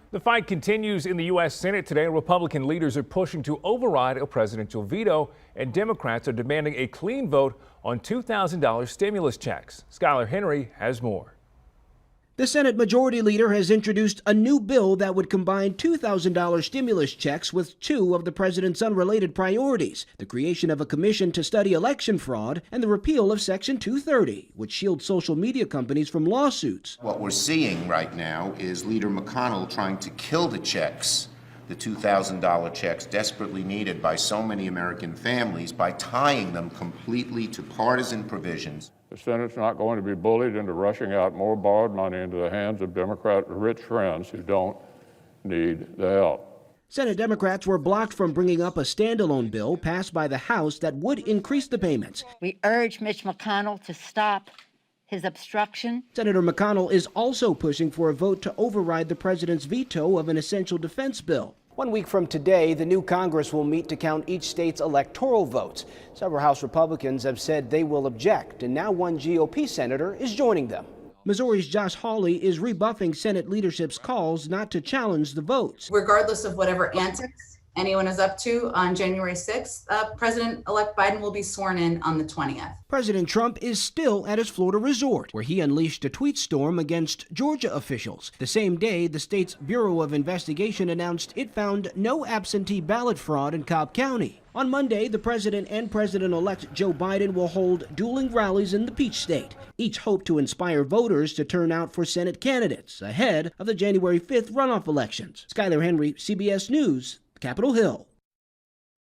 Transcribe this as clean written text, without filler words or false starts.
The fight continues in the U.S. Senate today. Republican leaders are pushing to override a presidential veto, and Democrats are demanding a clean vote on $2,000 stimulus checks. Skylar Henry has more. The Senate Majority Leader has introduced a new bill that would combine $2,000 stimulus checks with two of the president's unrelated priorities: the creation of a commission to study election fraud and the repeal of Section 230, which shields social media companies from lawsuits. What we're seeing right now is Leader McConnell trying to kill the checks, the $2,000 checks desperately needed by so many American families, by tying them completely to partisan provisions. The Senate's not going to be bullied into rushing out more borrowed money into the hands of Democrat rich friends who don't need the help. Senate Democrats were blocked from bringing up a standalone bill passed by the House that would increase the payments. We urge Mitch McConnell to stop his obstruction. Senator McConnell is also pushing for a vote to override the president's veto of an essential defense bill. 1 week from today, the new Congress will meet to count each state's electoral votes. Several House Republicans have said they will object, and now one GOP senator is joining them. Missouri's Josh Hawley is rebuffing Senate leadership's calls not to challenge the votes. Regardless of whatever antics anyone is up to on January 6th, President-elect Biden will be sworn in on the 20th. President Trump is still at his Florida resort, where he unleashed a tweet storm against Georgia officials. The same day, the state's Bureau of Investigation announced it found no absentee ballot fraud in Cobb County. On Monday, the president and President-elect Joe Biden will hold dueling rallies in the Peach State. Each hope to inspire voters to turn out for Senate candidates ahead of the January 5th runoff elections. Skylar Henry, CBS News, Capitol Hill.